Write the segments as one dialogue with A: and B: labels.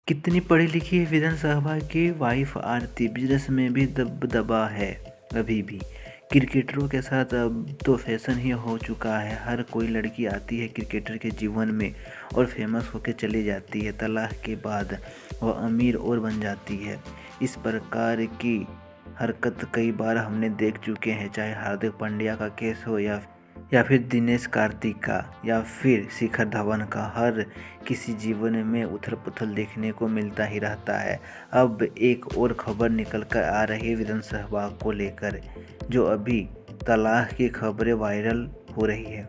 A: कितनी पढ़ी लिखी है वीरेंद्र सहवाग की वाइफ आरती, बिजनेस में भी दबदबा है अभी भी। क्रिकेटरों के साथ अब तो फैशन ही हो चुका है, हर कोई लड़की आती है क्रिकेटर के जीवन में और फेमस होकर चली जाती है। तलाक के बाद वह अमीर और बन जाती है। इस प्रकार की हरकत कई बार हमने देख चुके हैं, चाहे हार्दिक पांड्या का केस हो या फिर दिनेश कार्तिक का या फिर शिखर धवन का। हर किसी जीवन में उथल पुथल देखने को मिलता ही रहता है। अब एक और खबर निकल कर आ रही है वीरेंद्र सहवाग को लेकर, जो अभी तलाक की खबरें वायरल हो रही है।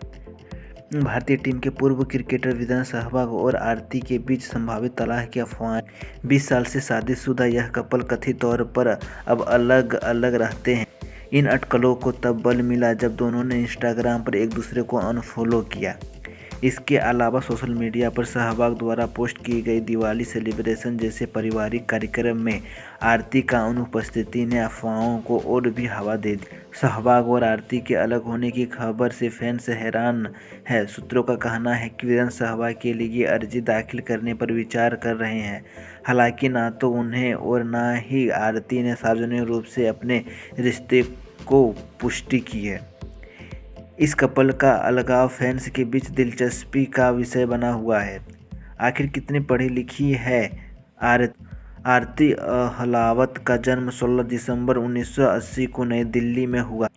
A: भारतीय टीम के पूर्व क्रिकेटर वीरेंद्र सहवाग और आरती के बीच संभावित तलाक की अफवाहें। 20 साल से शादीशुदा यह कपल कथित तौर पर अब अलग अलग रहते हैं। इन अटकलों को तब बल मिला जब दोनों ने इंस्टाग्राम पर एक दूसरे को अनफॉलो किया। इसके अलावा सोशल मीडिया पर सहवाग द्वारा पोस्ट की गई दिवाली सेलिब्रेशन जैसे पारिवारिक कार्यक्रम में आरती का अनुपस्थिति ने अफवाहों को और भी हवा दे दी। सहवाग और आरती के अलग होने की खबर से फैंस हैरान है। सूत्रों का कहना है कि वीरेंद्र सहवाग के लिए अर्जी दाखिल करने पर विचार कर रहे हैं। हालांकि ना तो उन्हें और ना ही आरती ने सार्वजनिक रूप से अपने रिश्ते को पुष्टि की है। इस कपल का अलगाव फैंस के बीच दिलचस्पी का विषय बना हुआ है। आखिर कितनी पढ़ी लिखी है आरती अहलावत का जन्म 16 दिसंबर 1980 को नई दिल्ली में हुआ।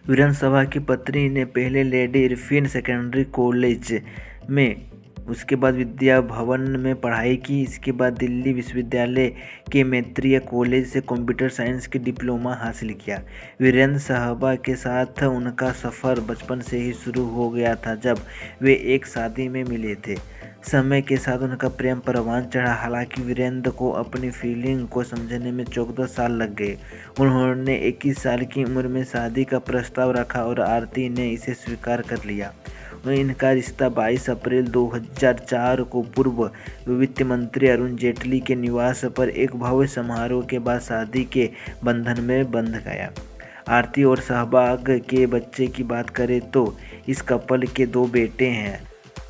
A: वीरेंद्र सहवाग की पत्नी ने पहले लेडी इरफिन सेकेंडरी कॉलेज में, उसके बाद विद्या भवन में पढ़ाई की। इसके बाद दिल्ली विश्वविद्यालय के मैत्रेय कॉलेज से कंप्यूटर साइंस की डिप्लोमा हासिल किया। वीरेंद्र सहवाग के साथ उनका सफ़र बचपन से ही शुरू हो गया था, जब वे एक शादी में मिले थे। समय के साथ उनका प्रेम परवान चढ़ा। हालांकि वीरेंद्र को अपनी फीलिंग को समझने में 14 साल लग गए। उन्होंने 21 साल की उम्र में शादी का प्रस्ताव रखा और आरती ने इसे स्वीकार कर लिया। इनका रिश्ता 22 अप्रैल 2004 को पूर्व वित्त मंत्री अरुण जेटली के निवास पर एक भव्य समारोह के बाद शादी के बंधन में बंध गया। आरती और सहवाग के बच्चे की बात करें तो इस कपल के 2 बेटे हैं,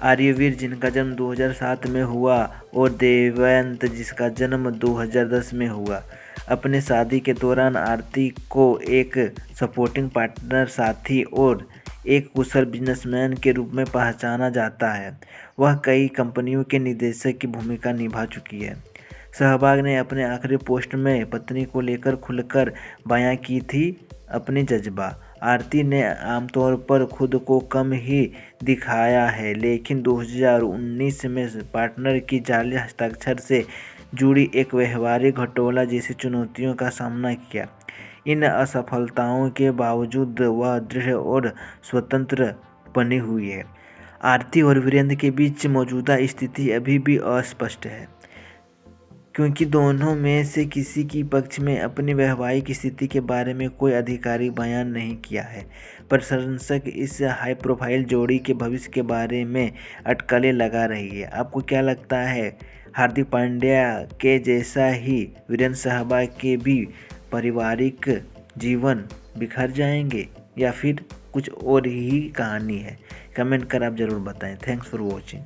A: आर्यवीर जिनका जन्म 2007 में हुआ और देवंत जिसका जन्म 2010 में हुआ। अपने शादी के दौरान आरती को एक सपोर्टिंग पार्टनर, साथी और एक कुशल बिजनेसमैन के रूप में पहचाना जाता है। वह कई कंपनियों के निदेशक की भूमिका निभा चुकी है। सहवाग ने अपने आखिरी पोस्ट में पत्नी को लेकर खुलकर बयां की थी अपने जज्बा। आरती ने आमतौर पर खुद को कम ही दिखाया है, लेकिन 2019 में पार्टनर की जाली हस्ताक्षर से जुड़ी एक व्यवहारिक घटोला जैसी चुनौतियों का सामना किया। इन असफलताओं के बावजूद वह दृढ़ और स्वतंत्र बनी हुई है। आरती और वीरेंद्र के बीच मौजूदा स्थिति अभी भी अस्पष्ट है, क्योंकि दोनों में से किसी की पक्ष में अपनी वैवाहिक स्थिति के बारे में कोई आधिकारिक बयान नहीं किया है। प्रशंसक इस हाई प्रोफाइल जोड़ी के भविष्य के बारे में अटकलें लगा रही है। आपको क्या लगता है, हार्दिक पांड्या के जैसा ही वीरेंद्र सहवाग के भी पारिवारिक जीवन बिखर जाएंगे या फिर कुछ और ही कहानी है? कमेंट कर आप ज़रूर बताएं। Thanks for watching.